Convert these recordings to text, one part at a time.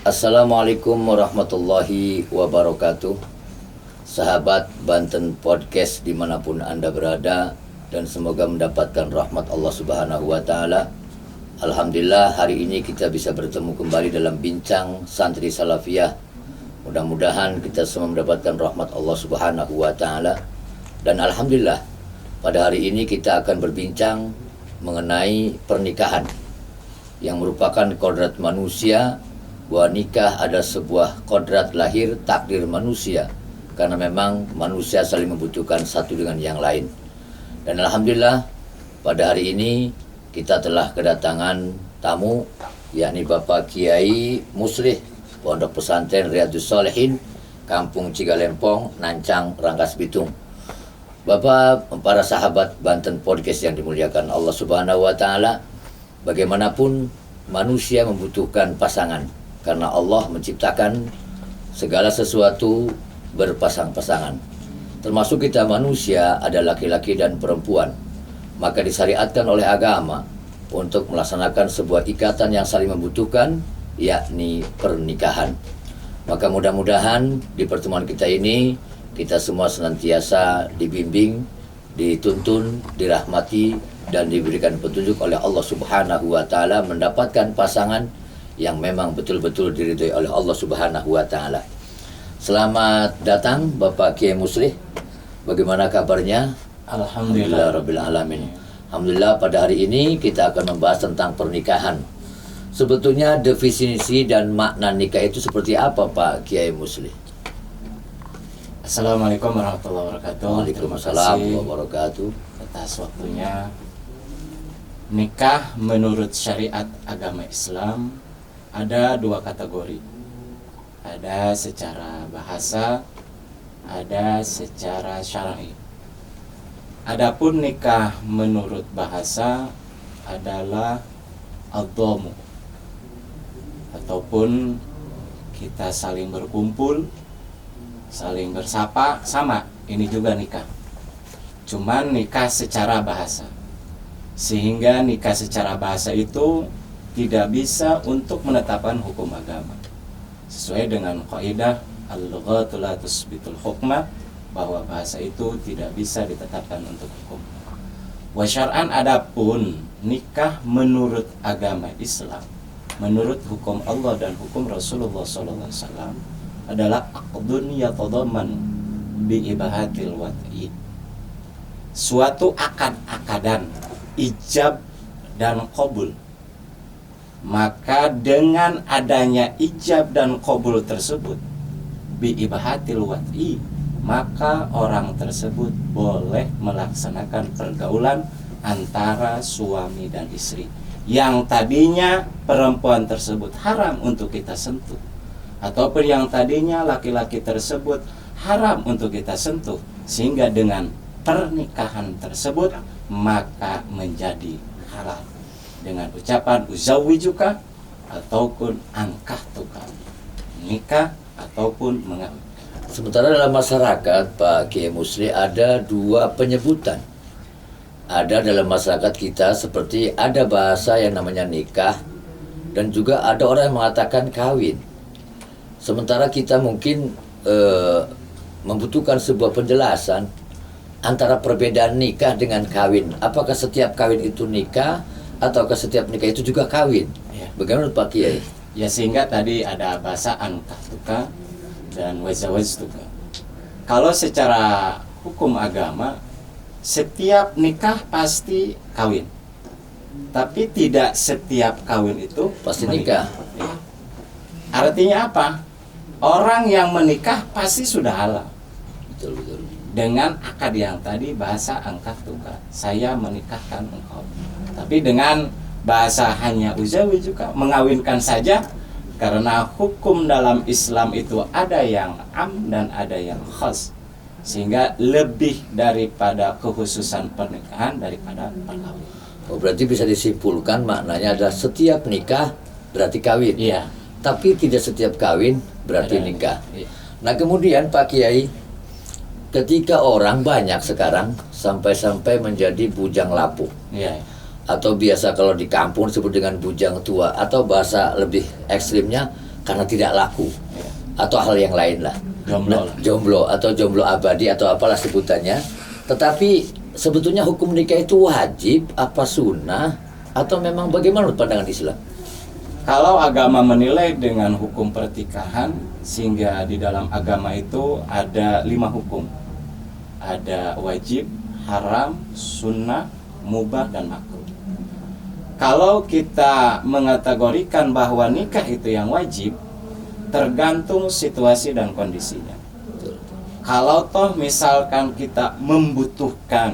Assalamualaikum warahmatullahi wabarakatuh. Sahabat Banten Podcast dimanapun Anda berada, dan semoga mendapatkan rahmat Allah Subhanahu wa Ta'ala. Alhamdulillah, hari ini kita bisa bertemu kembali dalam bincang santri salafiyah. Mudah-mudahan kita semua mendapatkan rahmat Allah Subhanahu wa Ta'ala. Dan alhamdulillah, pada hari ini kita akan berbincang mengenai pernikahan, yang merupakan kodrat manusia, bahwa nikah adalah sebuah kodrat lahir takdir manusia, karena memang manusia saling membutuhkan satu dengan yang lain. Dan alhamdulillah, pada hari ini kita telah kedatangan tamu, yakni Bapak Kiai Muslih, Pondok Pesantren Riyadhus Shalihin, Kampung Cigalempong, Nancang, Rangkas Bitung. Bapak, para sahabat Banten Podcast yang dimuliakan Allah Subhanahu wa Ta'ala, bagaimanapun manusia membutuhkan pasangan, karena Allah menciptakan segala sesuatu berpasang-pasangan. Termasuk kita manusia ada laki-laki dan perempuan. Maka disyariatkan oleh agama untuk melaksanakan sebuah ikatan yang saling membutuhkan, yakni pernikahan. Maka mudah-mudahan di pertemuan kita ini kita semua senantiasa dibimbing, dituntun, dirahmati, dan diberikan petunjuk oleh Allah Subhanahu wa Ta'ala, mendapatkan pasangan yang memang betul-betul diridhoi oleh Allah Subhanahu wa Ta'ala. Selamat datang Bapak Kiai Muslih. Bagaimana kabarnya? Alhamdulillah Rabbil Alamin. Alhamdulillah, pada hari ini kita akan membahas tentang pernikahan. Sebetulnya definisi dan makna nikah itu seperti apa, Pak Kiai Muslih? Assalamualaikum warahmatullahi wabarakatuh. Waalaikumsalam warahmatullahi wabarakatuh. Atas waktunya. Nikah menurut syariat agama Islam ada dua kategori. Ada secara bahasa, ada secara syar'i. Adapun nikah menurut bahasa adalah ad-dhamu, ataupun kita saling berkumpul, saling bersapa, sama, ini juga nikah. Cuman nikah secara bahasa. Sehingga nikah secara bahasa itu tidak bisa untuk menetapkan hukum agama. Sesuai dengan kaidah al-lughatu la tusbitul hukma, bahwa bahasa itu tidak bisa ditetapkan untuk hukum. Wa syar'an, adapun nikah menurut agama Islam, menurut hukum Allah dan hukum Rasulullah SAW, adalah aqdun yatadamman bi ibahatil wat'i, suatu akad-akadan ijab dan qabul. Maka dengan adanya ijab dan qabul tersebut bi ibahatil wat'i, maka orang tersebut boleh melaksanakan pergaulan antara suami dan istri, yang tadinya perempuan tersebut haram untuk kita sentuh, ataupun yang tadinya laki-laki tersebut haram untuk kita sentuh, sehingga dengan pernikahan tersebut maka menjadi halal dengan ucapan uzawwijuka ataupun ankahtuka, nikah ataupun mengawin. Sementara dalam masyarakat, Pak Kiai Muslih, ada dua penyebutan. Ada dalam masyarakat kita seperti ada bahasa yang namanya nikah, dan juga ada orang yang mengatakan kawin. Sementara kita mungkin membutuhkan sebuah penjelasan antara perbedaan nikah dengan kawin. Apakah setiap kawin itu nikah, ataukah setiap nikah itu juga kawin? Ya. Bagaimana menurut Pak Kiai? Ya, sehingga tadi ada bahasa ankahtuka dan wazawajtuka. Kalau secara hukum agama, setiap nikah pasti kawin, tapi tidak setiap kawin itu Pasti menikah. nikah. Ya. Artinya apa? Orang yang menikah pasti sudah halal. Betul. Dengan akad yang tadi bahasa ankahtuka, saya menikahkan engkau. Tapi dengan bahasa hanya uzawwijuka, mengawinkan saja, karena hukum dalam Islam itu ada yang am dan ada yang khas, sehingga lebih daripada kekhususan pernikahan daripada perkawinan. Oh, berarti bisa disimpulkan maknanya adalah setiap nikah berarti kawin. Iya. Tapi tidak setiap kawin berarti Ada nikah. Iya. Nah, kemudian Pak Kiai, ketika orang banyak sekarang sampai-sampai menjadi bujang lapuk, Iya. atau biasa kalau di kampung disebut dengan bujang tua, atau bahasa lebih ekstrimnya karena tidak laku Ya. atau hal yang lain lah. Jomblo. Jomblo atau jomblo abadi atau apalah sebutannya. Tetapi sebetulnya hukum nikah itu wajib apa sunnah atau memang bagaimana pandangan Islam? Kalau agama menilai dengan hukum pertikahan, sehingga di dalam agama itu ada 5 hukum. Ada wajib, haram, sunnah, mubah, dan makruh. Kalau kita mengategorikan bahwa nikah itu yang wajib, tergantung situasi dan kondisinya. Kalau toh misalkan kita membutuhkan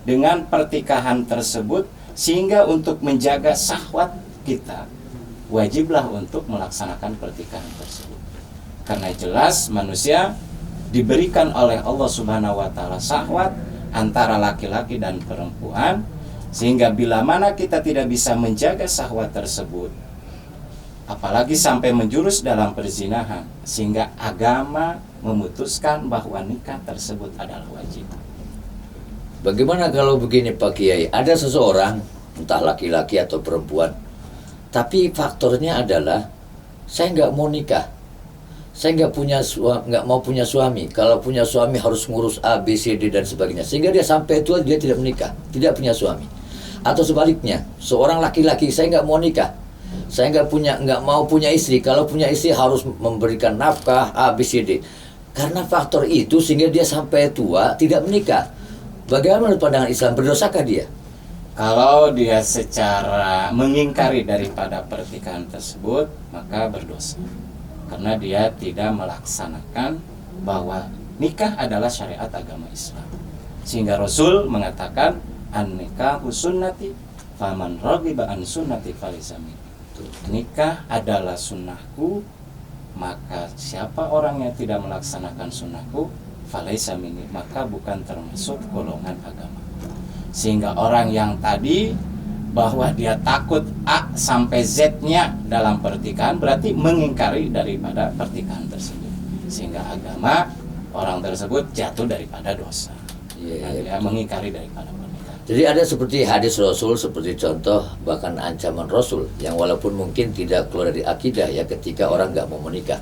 dengan pertikahan tersebut sehingga untuk menjaga syahwat kita, wajiblah untuk melaksanakan pertikahan tersebut. Karena jelas manusia diberikan oleh Allah Subhanahu wa taala syahwat antara laki-laki dan perempuan, sehingga bila mana kita tidak bisa menjaga syahwat tersebut, apalagi sampai menjurus dalam perzinahan, sehingga agama memutuskan bahwa nikah tersebut adalah wajib. Bagaimana kalau begini Pak Kiai, ada seseorang entah laki-laki atau perempuan, tapi faktornya adalah saya nggak mau nikah, saya nggak mau punya suami. Kalau punya suami harus ngurus A, B, C, D dan sebagainya, sehingga dia sampai tua dia tidak menikah, tidak punya suami. Atau sebaliknya, seorang laki-laki saya nggak mau nikah, saya nggak mau punya istri. Kalau punya istri harus memberikan nafkah A, B, C, D. Karena faktor itu sehingga dia sampai tua tidak menikah. Bagaimana pandangan Islam, berdosakah dia? Kalau dia secara mengingkari daripada pertikahan tersebut, maka berdosa. Karena dia tidak melaksanakan bahwa nikah adalah syariat agama Islam. Sehingga Rasul mengatakan, an-nikahu sunnati, faman raghiba an sunnati falaysa minni. Nikah adalah sunnahku, maka siapa orang yang tidak melaksanakan sunnahku, falaysa minni, maka bukan termasuk golongan agama. Sehingga orang yang tadi bahwa dia takut A sampai Z-nya dalam pertikahan berarti mengingkari daripada pertikahan tersebut. Sehingga agama orang tersebut jatuh daripada dosa. Dia mengingkari daripada pernikahan. Jadi ada seperti hadis Rasul, seperti contoh bahkan ancaman Rasul yang walaupun mungkin tidak keluar dari akidah ya, ketika orang nggak mau menikah.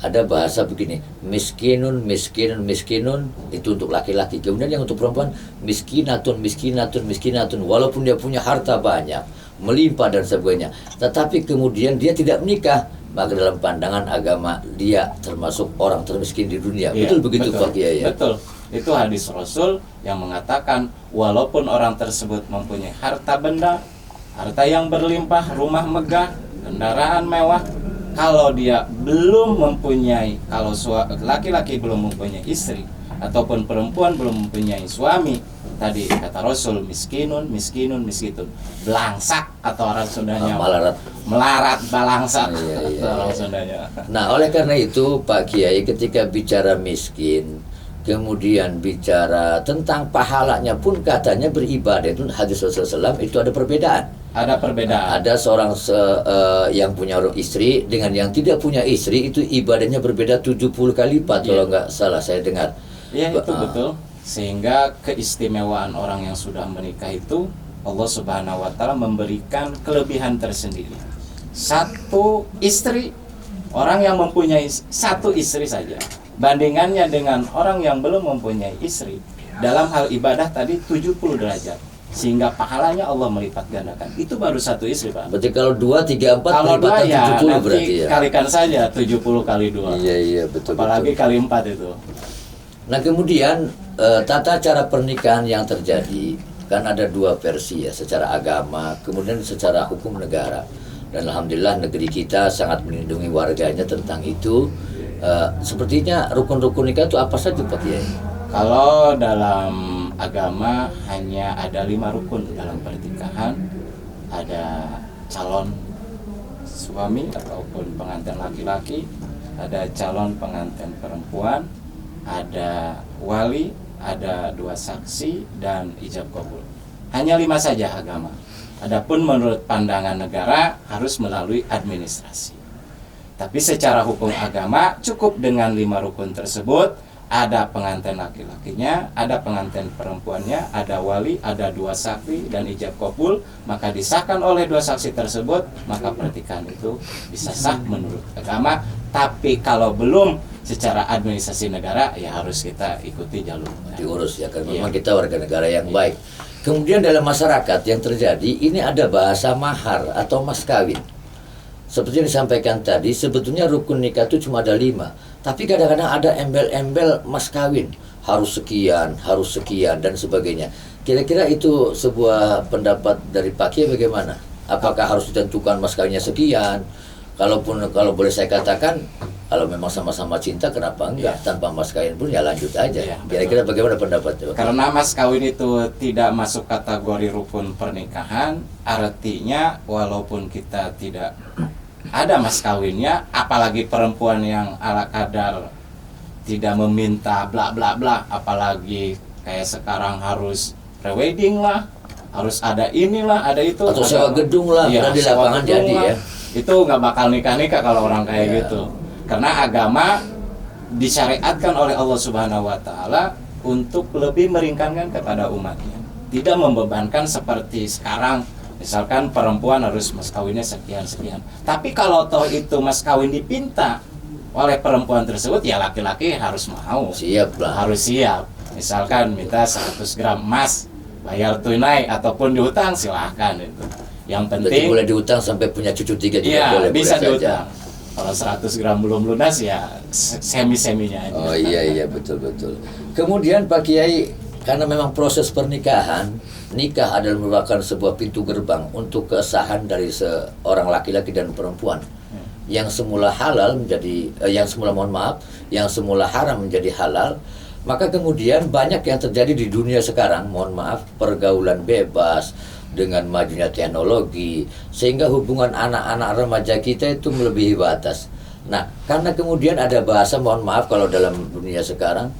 Ada bahasa begini, miskinun, miskinun, miskinun, itu untuk laki-laki. Kemudian yang untuk perempuan, miskinatun, miskinatun, miskinatun. Walaupun dia punya harta banyak, melimpah dan sebagainya, tetapi kemudian dia tidak menikah, maka dalam pandangan agama dia termasuk orang termiskin di dunia. Iya, betul begitu Pak Kiai ya? Betul. Itu hadis Rasul yang mengatakan walaupun orang tersebut mempunyai harta benda, harta yang berlimpah, rumah megah, kendaraan mewah, kalau dia belum mempunyai, kalau laki-laki belum mempunyai istri ataupun perempuan belum mempunyai suami, tadi kata Rasul, miskinun, miskinun, miskinun, belangsak atau orang Sundanya melarat balangsak. Iya. Orang Sundanya. Nah, oleh karena itu Pak Kiai ketika bicara miskin, kemudian bicara tentang pahalanya pun katanya beribadah, itu hadis Rasulullah SAW itu ada perbedaan. Ada perbedaan. Ada seorang yang punya istri dengan yang tidak punya istri itu ibadahnya berbeda 70 kali lipat kalau nggak salah saya dengar. Iya itu betul. Sehingga keistimewaan orang yang sudah menikah itu Allah Subhanahu wa taala memberikan kelebihan tersendiri. Satu istri, orang yang mempunyai satu istri saja, bandingannya dengan orang yang belum mempunyai istri, dalam hal ibadah tadi 70 derajat. Sehingga pahalanya Allah melipat gandakan. Itu baru satu istri, Pak. Berarti kalau 2, 3, 4 kalau 2 ya 70 berarti ya. Kalikan saja 70 kali 2. Iya betul. Apalagi kali 4 itu. Nah kemudian tata cara pernikahan yang terjadi kan ada 2 versi ya, secara agama kemudian secara hukum negara. Dan alhamdulillah negeri kita sangat melindungi warganya tentang itu. Sepertinya rukun-rukun nikah itu apa saja Pak Kiai? Kalau dalam agama hanya ada 5 rukun dalam pernikahan. Ada calon suami ataupun pengantin laki-laki, ada calon pengantin perempuan, ada wali, ada 2 saksi, dan ijab kabul. Hanya 5 saja agama. Adapun menurut pandangan negara harus melalui administrasi. Tapi secara hukum agama cukup dengan 5 rukun tersebut. ada pengantin laki-lakinya, ada pengantin perempuannya, ada wali, ada 2 saksi dan ijab kabul, maka disahkan oleh 2 saksi tersebut, maka pernikahan itu bisa sah menurut agama. Tapi kalau belum secara administrasi negara, ya harus kita ikuti jalur diurus ya, karena memang kita warga negara yang baik. Kemudian dalam masyarakat yang terjadi ini ada bahasa mahar atau mas kawin. Seperti yang disampaikan tadi, sebetulnya rukun nikah itu cuma ada 5, tapi kadang-kadang ada embel-embel mas kawin, harus sekian dan sebagainya. Kira-kira itu sebuah pendapat dari Pak Kiai bagaimana? Apakah harus ditentukan mas kawinnya sekian? Kalau boleh saya katakan, kalau memang sama-sama cinta, kenapa enggak? Tanpa mas kawin pun ya lanjut aja. Kira-kira bagaimana pendapatnya? Karena mas kawin itu tidak masuk kategori rukun pernikahan, artinya walaupun kita tidak ada mas kawinnya, apalagi perempuan yang ala kadar tidak meminta bla bla bla, apalagi kayak sekarang harus prewedding lah, harus ada inilah, ada itu, atau sewa gedung lah, ya, di lapangan jadi lah. Ya. Itu nggak bakal nikah kalau orang kayak gitu. Karena agama disyariatkan oleh Allah Subhanahu wa taala untuk lebih meringankan kepada umatnya. Tidak membebankan seperti sekarang, misalkan perempuan harus mas kawinnya sekian. Tapi kalau toh itu mas kawin dipinta oleh perempuan tersebut, ya laki-laki harus mau. Siap lah. Harus siap. Misalkan minta 100 gram emas, bayar tunai ataupun diutang, silahkan itu. Yang penting berarti boleh diutang sampai punya cucu 3 juga ya, boleh bisa saja. diutang. Kalau 100 gram belum lunas ya semi-seminya aja. Oh iya betul. Kemudian Pak Kiai, karena memang proses pernikahan, nikah adalah merupakan sebuah pintu gerbang untuk kesahan dari seorang laki-laki dan perempuan. Yang semula halal menjadi yang semula haram menjadi halal. Maka kemudian banyak yang terjadi di dunia sekarang, pergaulan bebas dengan majunya teknologi, sehingga hubungan anak-anak remaja kita itu melebihi batas. Nah, karena kemudian ada bahasa, kalau dalam dunia sekarang,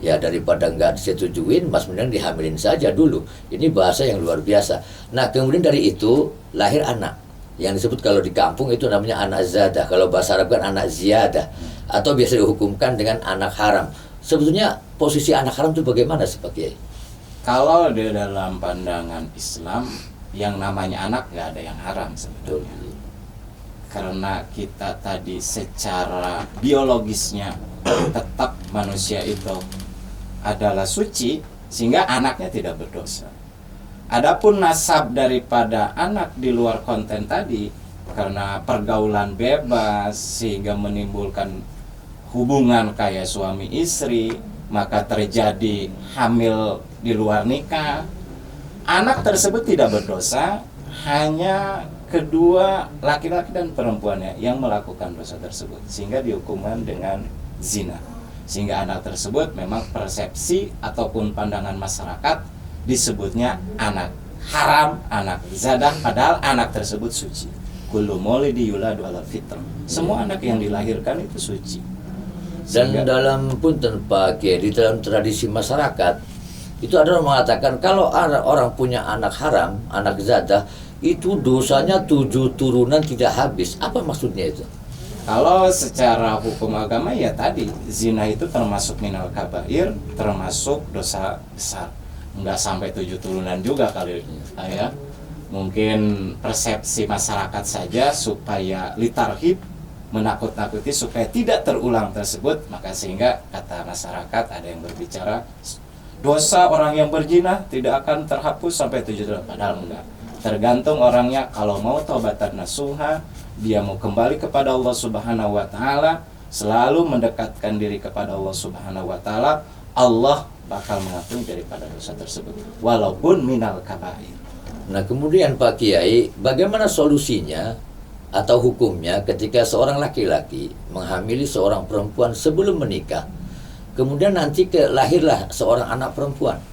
ya daripada nggak disetujuin, mas mending dihamilin saja dulu. Ini bahasa yang luar biasa. Nah, kemudian dari itu lahir anak, yang disebut kalau di kampung itu namanya anak zadah, kalau bahasa Arab kan anak ziyadah, atau biasa dihukumkan dengan anak haram. Sebetulnya posisi anak haram itu bagaimana sih Pak Kiai? Kalau di dalam pandangan Islam, yang namanya anak nggak ada yang haram sebetulnya. Karena kita tadi secara biologisnya tetap manusia itu adalah suci, sehingga anaknya tidak berdosa. Adapun nasab daripada anak di luar konten tadi, karena pergaulan bebas sehingga menimbulkan hubungan kayak suami istri, maka terjadi hamil di luar nikah. Anak tersebut tidak berdosa, hanya kedua laki-laki dan perempuannya yang melakukan dosa tersebut, sehingga dihukumkan dengan zina. Sehingga anak tersebut memang persepsi ataupun pandangan masyarakat disebutnya anak haram, anak zadah, padahal anak tersebut suci. Kullu maulidi yuladu ala fitrah. Semua anak yang dilahirkan itu suci. Dan dalam punten Pak Kiai, di dalam tradisi masyarakat itu ada orang mengatakan kalau orang punya anak haram, anak zadah, itu dosanya 7 turunan tidak habis. Apa maksudnya itu? Kalau secara hukum agama ya tadi, zina itu termasuk minal kabair, termasuk dosa besar. Enggak sampai 7 turunan juga kali ya. Mungkin persepsi masyarakat saja supaya litarhib, menakut-nakuti supaya tidak terulang tersebut, maka sehingga kata masyarakat ada yang berbicara dosa orang yang berzina tidak akan terhapus sampai 7 tahun, padahal enggak. Tergantung orangnya, kalau mau taubatan nasuha, dia mau kembali kepada Allah Subhanahu wa taala, selalu mendekatkan diri kepada Allah Subhanahu wa taala, Allah bakal mengampuni daripada dosa tersebut walaupun minal kabair. Nah, kemudian Pak Kiai, bagaimana solusinya atau hukumnya ketika seorang laki-laki menghamili seorang perempuan sebelum menikah, kemudian nanti lahirlah seorang anak perempuan.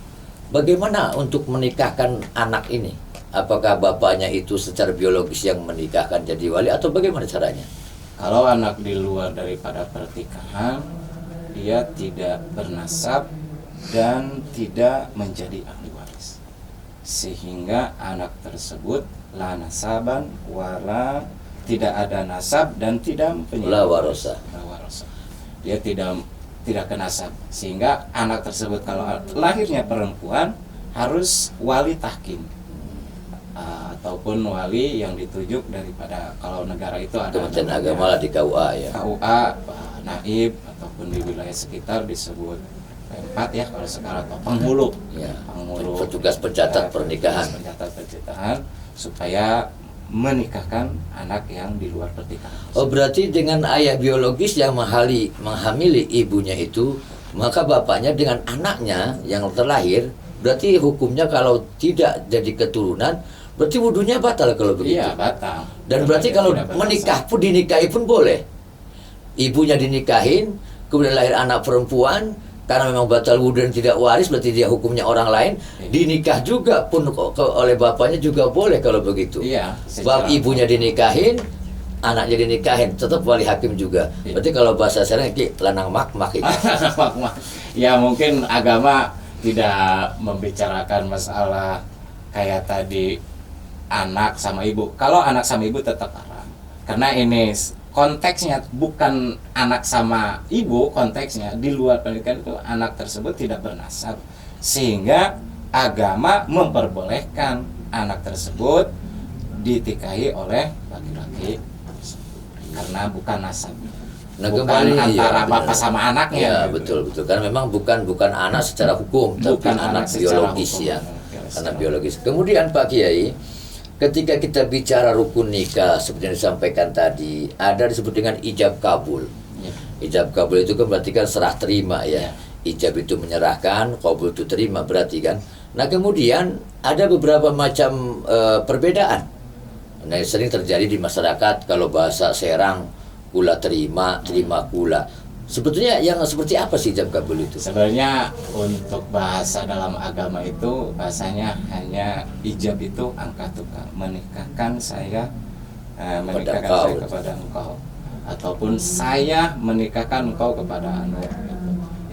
Bagaimana untuk menikahkan anak ini? Apakah bapaknya itu secara biologis yang menikahkan jadi wali atau bagaimana caranya? Kalau anak di luar daripada pertikahan, dia tidak bernasab dan tidak menjadi ahli waris, sehingga anak tersebut la nasaban wala, tidak ada nasab dan tidak mempunyai la warasa. Dia tidak tidak ke nasab, sehingga anak tersebut kalau lahirnya perempuan harus wali tahkim, ataupun wali yang ditunjuk daripada, kalau negara itu ada Kementerian Agama lah di KUA ya. KUA, naib, ataupun di wilayah sekitar disebut P4 ya kalau sekarang, atau penghulu, Ya. penghulu Petugas pencatat pernikahan. pencatat pernikahan, supaya menikahkan anak yang di luar pernikahan. Oh, berarti dengan ayah biologis yang menghamili ibunya itu, maka bapaknya dengan anaknya yang terlahir, berarti hukumnya kalau tidak jadi keturunan, berarti wudunya batal kalau begitu. Iya, batal. Dan berarti kalau menikah pun dinikahi pun boleh. Ibunya dinikahin, kemudian lahir anak perempuan, karena memang batal wudu dan tidak waris, berarti dia hukumnya orang lain. Dinikah juga pun oleh bapaknya juga boleh kalau begitu. Iya. Bab ibunya dinikahin, anaknya dinikahin, tetap wali hakim juga. Berarti kalau bahasa saya ini lanang mak itu. Ya mungkin agama tidak membicarakan masalah kayak tadi anak sama ibu. Kalau anak sama ibu tetap haram, karena ini konteksnya bukan anak sama ibu, konteksnya di luar pernikahan itu anak tersebut tidak bernasab, sehingga agama memperbolehkan anak tersebut ditikahi oleh laki-laki karena bukan nasab. Nah, Bukan kembali antara ya, bapak benar. sama anaknya. Ya, gitu. betul. Karena memang bukan anak secara hukum, tapi Bukan anak secara biologis hukum, ya. Anak secara biologis. Kemudian Pak Kiai, ketika kita bicara rukun nikah seperti yang disampaikan tadi, ada disebut dengan ijab kabul. Ya. Ijab kabul itu kan berarti kan serah terima ya. Ya. Ijab itu menyerahkan, kabul itu terima berarti kan. Nah, kemudian ada beberapa macam perbedaan. Nah, sering terjadi di masyarakat, kalau bahasa Serang, kula terima kula. Sebetulnya yang seperti apa sih ijab kabul itu? Sebenarnya untuk bahasa dalam agama itu bahasanya hanya ijab itu angkat tukang, menikahkan saya kepada engkau, ataupun saya menikahkan engkau kepada anu.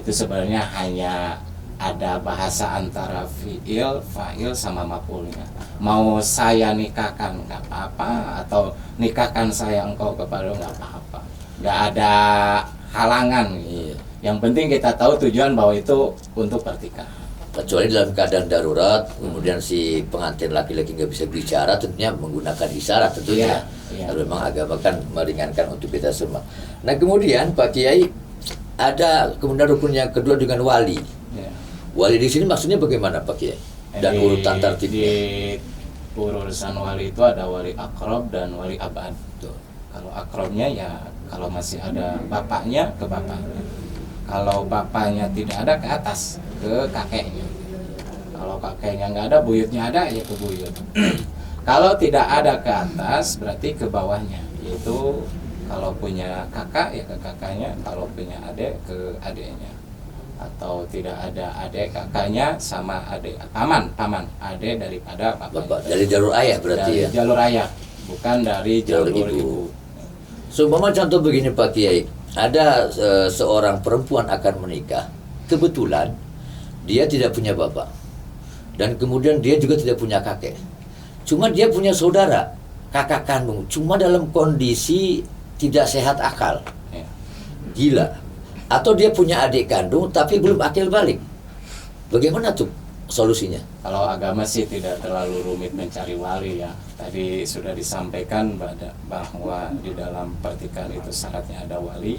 Itu sebenarnya hanya ada bahasa antara fiil, fa'il sama maf'ulnya. Mau saya nikahkan nggak apa-apa, atau nikahkan saya engkau kepada nggak apa-apa. Nggak ada halangan. Iya. Yang penting kita tahu tujuan bahwa itu untuk pertikaian. Kecuali dalam keadaan darurat, kemudian si pengantin laki-laki nggak bisa bicara, tentunya menggunakan isyarat tentunya. Iya. Kalau memang agama kan meringankan untuk kita semua. Nah, kemudian Pak Kiai, ada kemudian rukun yang kedua dengan wali. Ya. Wali di sini maksudnya bagaimana Pak Kiai? Dan urutan Di tertibnya. urusan wali itu ada wali akrob dan wali abad. Tuh. Kalau akrobnya ya kalau masih ada bapaknya ke bapaknya. Kalau bapaknya tidak ada, ke atas, ke kakeknya. Kalau kakeknya nggak ada, buyutnya ada, ya ke buyut. Kalau tidak ada ke atas, berarti ke bawahnya. Yaitu kalau punya kakak ya ke kakaknya, kalau punya adik ke adiknya. Atau tidak ada adik, kakaknya sama adik, paman adik daripada Bapak dari jalur ayah berarti dari ya. jalur ayah, bukan dari jalur ibu. Seumpama contoh begini Pak Kiai, ada seorang perempuan akan menikah, kebetulan dia tidak punya bapak, dan kemudian dia juga tidak punya kakek, cuma dia punya saudara, kakak kandung, cuma dalam kondisi tidak sehat akal, Ya. gila, atau dia punya adik kandung tapi belum akil balik, bagaimana tuh solusinya? Kalau agama sih tidak terlalu rumit mencari wali ya. Tadi sudah disampaikan bahwa di dalam pertikaian itu syaratnya ada wali.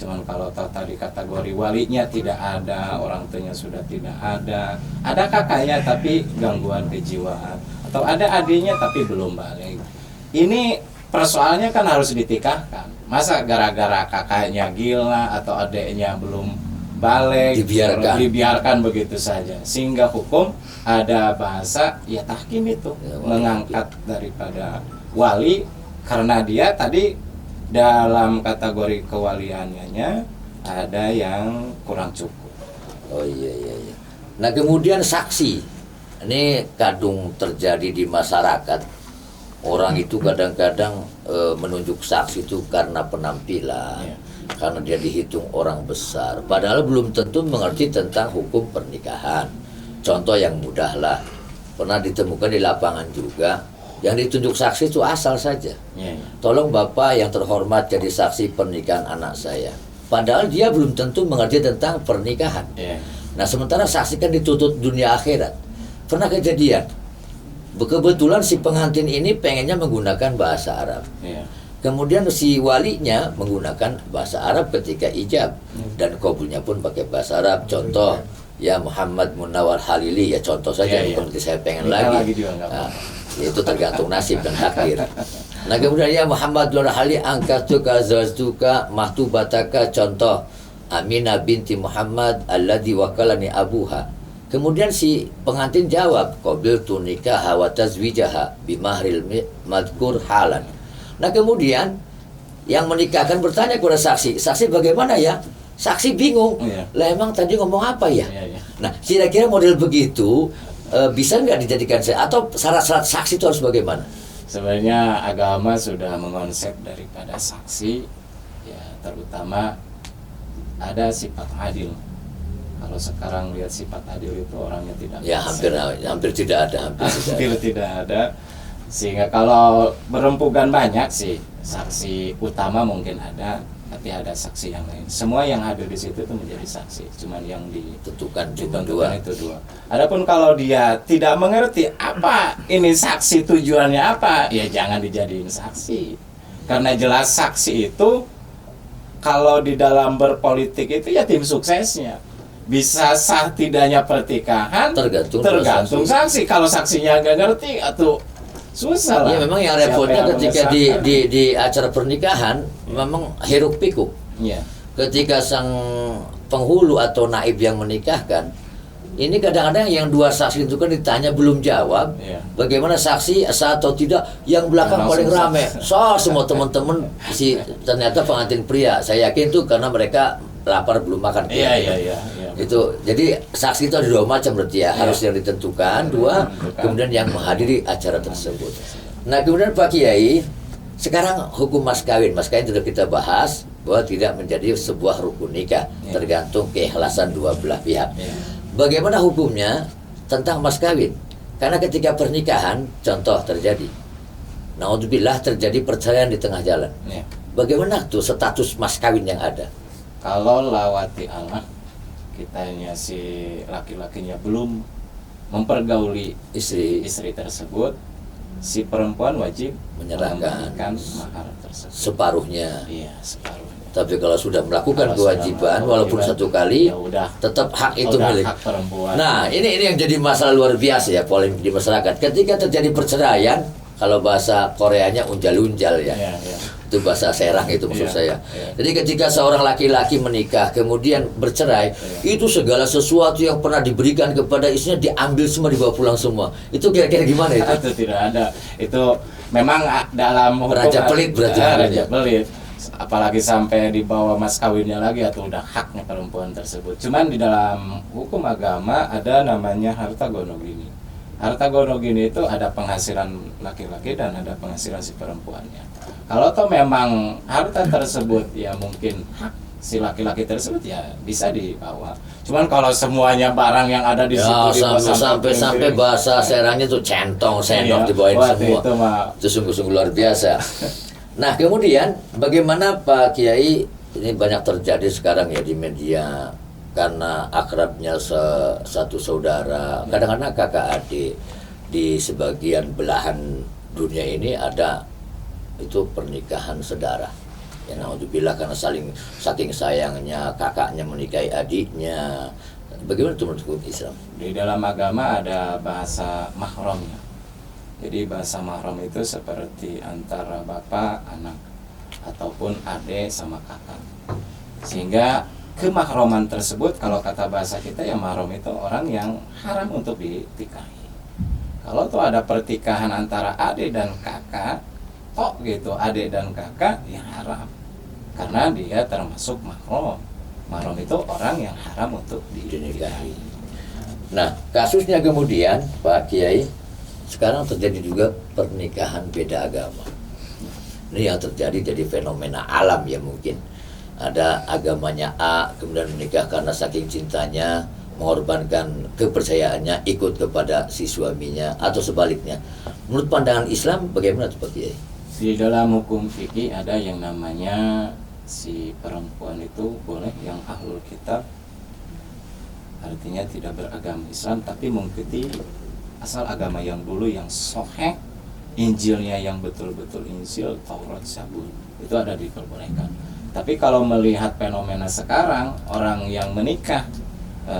Cuman kalau tadi kategori walinya tidak ada, orang tuanya sudah tidak ada kakaknya tapi gangguan kejiwaan, atau ada adiknya tapi belum balik. Ini persoalannya kan harus ditikahkan. Masa gara-gara kakaknya gila atau adiknya belum balik dibiarkan begitu saja, sehingga hukum ada bahasa ya tahkim itu ya, mengangkat daripada wali karena dia tadi dalam kategori kewaliannya ada yang kurang cukup. Oh iya. Nah, kemudian saksi, ini kadung terjadi di masyarakat. Orang itu kadang-kadang menunjuk saksi itu karena penampilan, karena dia dihitung orang besar, padahal belum tentu mengerti tentang hukum pernikahan. Contoh yang mudah lah, pernah ditemukan di lapangan juga, yang ditunjuk saksi itu asal saja. Tolong Bapak yang terhormat jadi saksi pernikahan anak saya. padahal dia belum tentu mengerti tentang pernikahan. Nah, sementara saksi kan dituntut dunia akhirat. Pernah kejadian, kebetulan si pengantin ini pengennya menggunakan bahasa Arab. Kemudian si walinya menggunakan bahasa Arab ketika ijab, dan kabulnya pun pakai bahasa Arab. Contoh, ya Muhammad Munawar Halili, ya contoh saja, bukan berarti saya pengen lagi. Nah, itu tergantung nasib dan takdir. Nah, kemudian ya Muhammad Munawar Halili angkatuka zawajtuka mahtubataka, contoh Aminah binti Muhammad alladzi wakalani abuha. Kemudian si pengantin jawab, qabiltu nikaha wa tazwijaha bimahril madkur halan. Nah, kemudian yang menikahkan bertanya kepada saksi, saksi bagaimana ya? Saksi bingung, lah emang tadi ngomong apa ya? Nah, kira-kira model begitu bisa nggak dijadikan atau syarat-syarat saksi itu harus bagaimana? Sebenarnya agama sudah mengonsep daripada saksi, ya terutama ada sifat adil. Kalau sekarang lihat sifat adil itu orangnya tidak. Ya hampir tidak ada, hampir tidak ada. Sehingga kalau berempugan banyak sih, saksi utama mungkin ada, tapi ada saksi yang lain. Semua yang hadir di situ itu menjadi saksi, cuman yang ditentukan cuma dua. Itu dua. Adapun kalau dia tidak mengerti apa ini saksi tujuannya apa, ya jangan dijadiin saksi. Karena jelas saksi itu kalau di dalam berpolitik itu ya tim suksesnya. Bisa sah tidaknya pertikahan tergantung saksi. Kalau saksinya nggak ngerti atau susah lah. Ya memang yang repotnya ketika di acara pernikahan memang hiruk pikuk. Ketika sang penghulu atau naib yang menikahkan, ini kadang-kadang yang dua saksi itu kan ditanya belum jawab, bagaimana saksi sah atau tidak, yang belakang paling rame. Semua teman-teman ternyata pengantin pria. Saya yakin itu karena mereka lapar belum makan. Itu jadi saksi itu ada dua macam berarti ya, harus yang ditentukan dua, kemudian yang menghadiri acara tersebut. Nah, kemudian Pak Kiai, sekarang hukum mas kawin sudah kita bahas bahwa tidak menjadi sebuah rukun nikah, tergantung keikhlasan dua belah pihak. Bagaimana hukumnya tentang mas kawin? Karena ketika pernikahan, contoh terjadi, naudzubillah terjadi perceraian di tengah jalan. Bagaimana tuh status mas kawin yang ada? Kalau lawati Allah, kitanya si laki-lakinya belum mempergauli istri tersebut, si perempuan wajib menyerahkan mahar tersebut separuhnya. Iya, separuhnya. Tapi kalau sudah melakukan kewajiban walaupun satu kali, ya udah, tetap hak itu milik hak perempuan. Nah, ini yang jadi masalah luar biasa ya, polemik di masyarakat. Ketika terjadi perceraian, kalau bahasa Koreanya unjal-unjal ya. Itu bahasa serang itu maksud saya. Jadi ketika seorang laki-laki menikah kemudian bercerai, itu segala sesuatu yang pernah diberikan kepada istrinya diambil semua, dibawa pulang semua. Itu kira-kira gimana itu? Itu tidak ada. Itu memang dalam hukum Raja Pelit berarti. Raja Pelit. Apalagi sampai dibawa mas kawinnya lagi atau udah haknya perempuan tersebut. Cuman di dalam hukum agama ada namanya harta gonogini. Harta gonogini itu ada penghasilan laki-laki dan ada penghasilan si perempuannya. Kalau toh memang harta tersebut ya mungkin hak si laki-laki tersebut ya bisa dibawa. Cuman kalau semuanya barang yang ada di situ sampai bahasa serangnya tuh centong, sendok dibawain semua. Itu sungguh-sungguh luar biasa. Nah, kemudian bagaimana Pak Kiai, ini banyak terjadi sekarang ya di media karena akrabnya satu saudara, kadang-kadang kakak adik di sebagian belahan dunia ini ada itu pernikahan saudara. Ya naudzubillah, karena saking sayangnya kakaknya menikahi adiknya. Bagaimana itu menurut Islam? Di dalam agama ada bahasa mahramnya. Jadi bahasa mahram itu seperti antara bapak, anak, ataupun adik sama kakak. Sehingga kemahroman tersebut, kalau kata bahasa kita ya mahram itu orang yang haram untuk ditikahi. Kalau tuh ada pertikahan antara adik dan kakak, gitu adik dan kakak yang haram. Karena dia termasuk mahram. Mahram itu orang yang haram untuk dinikahi. Nah, kasusnya kemudian Pak Kiai, sekarang terjadi juga pernikahan beda agama. Ini yang terjadi jadi fenomena alam ya mungkin. Ada agamanya A, kemudian menikah karena saking cintanya, mengorbankan kepercayaannya, ikut kepada si suaminya, atau sebaliknya. Menurut pandangan Islam, bagaimana itu Pak Kiai? Di dalam hukum fikih ada yang namanya si perempuan itu boleh yang ahlul kitab, artinya tidak beragama Islam tapi mengikuti asal agama yang dulu yang sahih, Injilnya yang betul-betul Injil, Taurat, Zabur, itu ada diperbolehkan. Tapi kalau melihat fenomena sekarang, orang yang menikah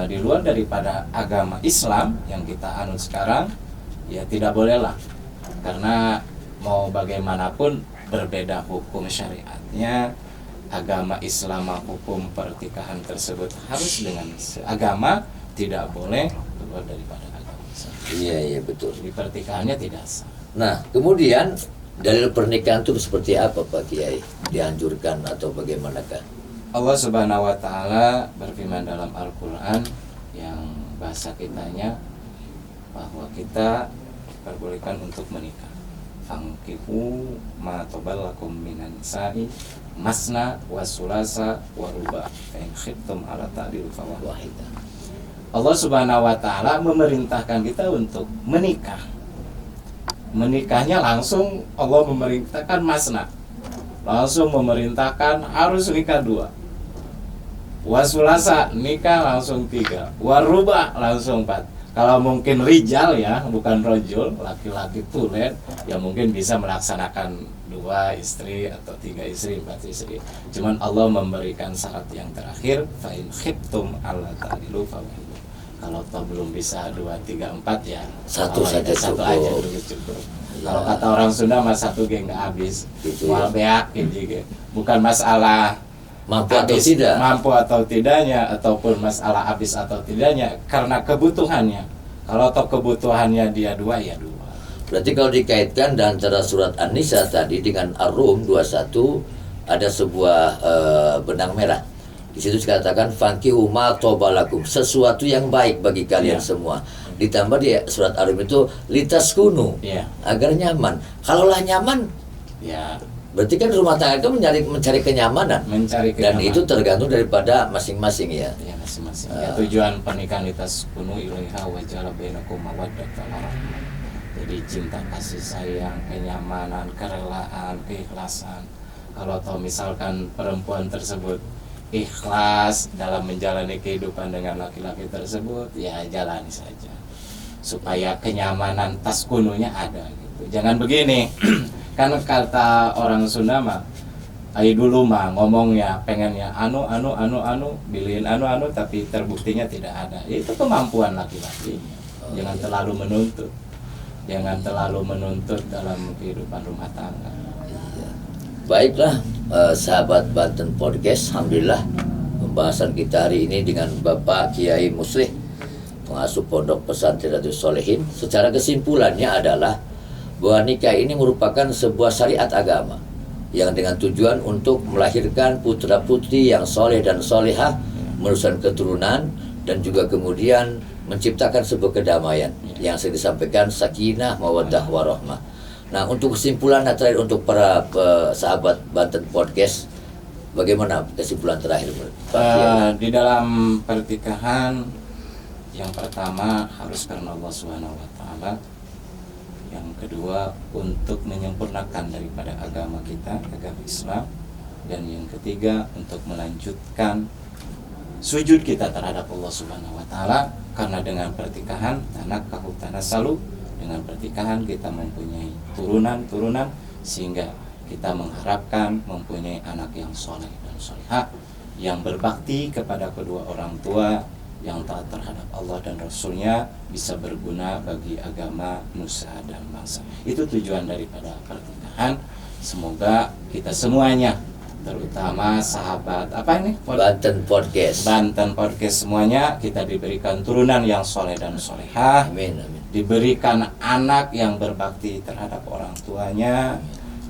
di luar daripada agama Islam yang kita anut sekarang, ya tidak bolehlah. Karena mau bagaimanapun berbeda hukum syariatnya, agama Islam hukum pertikahan tersebut harus dengan agama, tidak boleh keluar daripada agama Islam. Iya betul. Di pertikahannya tidak sah. Nah, kemudian dalil pernikahan itu seperti apa Pak Kiai? Dianjurkan atau bagaimanakah? Allah Subhanahu wa taala berfirman dalam Al-Qur'an yang bahasa kitanya bahwa kita diperbolehkan untuk menikah. Fangkihu ma tabalakum minan nisa'i masna wa sulasa wa ruba fa in khiftum ala ta'dil fawahidah. Allah Subhanahu wa taala memerintahkan kita untuk menikah. Menikahnya langsung Allah memerintahkan masna. Langsung memerintahkan harus nikah 2. Wasulasa nikah langsung 3. Waruba langsung 4. Kalau mungkin rijal ya, bukan rojul, laki-laki tulen, ya mungkin bisa melaksanakan 2 istri atau 3 istri, 4 istri. Cuman Allah memberikan syarat yang terakhir, fa in khiftum alla ta'dilu fawahidah. Kalau toh belum bisa 2, 3, 4 ya Satu saja satu cukup. aja dulu cukup. Kalau kata orang Sunda mah 1 ge nggak habis. Gitu Mual beak gitu. Bukan masalah Mampu atau habis, tidak? mampu atau tidaknya, ataupun masalah habis atau tidaknya, karena kebutuhannya. Kalau toh kebutuhannya dia 2 ya 2. Berarti kalau dikaitkan dan antara surat An-Nisa tadi dengan Ar-Rum 21 ada sebuah benang merah. Di situ dikatakan fankihu ma tobalakum, sesuatu yang baik bagi kalian semua. Ditambah di surat Ar-Rum itu litaskunu, agar nyaman. Kalaulah nyaman, ya berarti kan rumah tangga itu mencari kenyamanan. Dan itu tergantung daripada masing-masing ya. Ya masing-masing. Ya, tujuan pernikahan litaskunu ilaiha wa ja'ala bainakum mawaddatan wa rahmah. Jadi cinta, kasih sayang, kenyamanan, kerelaan, keikhlasan. Kalau toh misalkan perempuan tersebut ikhlas dalam menjalani kehidupan dengan laki-laki tersebut, ya jalani saja supaya kenyamanan taskununya ada gitu. Jangan begini kan kata orang Sunda mah, ayo dulu mah ngomongnya pengennya anu biliin anu tapi terbuktinya tidak ada. Ya, itu kemampuan laki-laki. Jangan terlalu menuntut dalam kehidupan rumah tangga. Baiklah, sahabat Banten Podcast, alhamdulillah pembahasan kita hari ini dengan Bapak Kiai Muslih, pengasuh Pondok Pesantren Riyadhus Shalihin. Secara kesimpulannya adalah bahwa nikah ini merupakan sebuah syariat agama yang dengan tujuan untuk melahirkan putra-putri yang soleh dan solehah, meneruskan keturunan, dan juga kemudian menciptakan sebuah kedamaian yang sering disampaikan sakinah, mawaddah, warahmah. Nah, untuk kesimpulan terakhir untuk para sahabat Banten Podcast, bagaimana kesimpulan terakhir Pak? Di dalam pernikahan, yang pertama harus karena Allah Subhanahu wa taala. Yang kedua untuk menyempurnakan daripada agama kita, agama Islam. Dan yang ketiga untuk melanjutkan sujud kita terhadap Allah Subhanahu wa taala, karena dengan pernikahan tanakahu tanasalu, dengan pernikahan kita mempunyai turunan sehingga kita mengharapkan mempunyai anak yang soleh dan solehah, yang berbakti kepada kedua orang tua, yang taat terhadap Allah dan Rasulnya, bisa berguna bagi agama, nusa dan bangsa. Itu tujuan daripada pernikahan. Semoga kita semuanya, terutama sahabat Banten Podcast semuanya, kita diberikan turunan yang soleh dan solehah. Amin. Diberikan anak yang berbakti terhadap orang tuanya,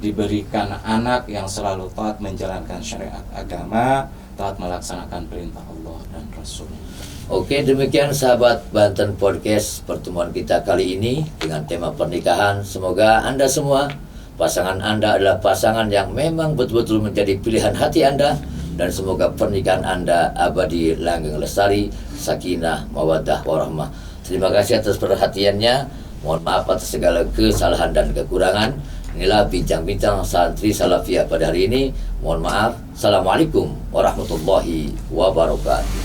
diberikan anak yang selalu taat menjalankan syariat agama, taat melaksanakan perintah Allah dan Rasulnya. Oke, demikian sahabat Banten Podcast pertemuan kita kali ini dengan tema pernikahan. Semoga Anda semua, pasangan Anda adalah pasangan yang memang betul-betul menjadi pilihan hati Anda, dan semoga pernikahan Anda abadi langgeng lestari, sakinah, mawaddah, warahmah. Terima kasih atas perhatiannya. Mohon maaf atas segala kesalahan dan kekurangan. Inilah bincang-bincang santri salafiyah pada hari ini. Mohon maaf. Assalamualaikum warahmatullahi wabarakatuh.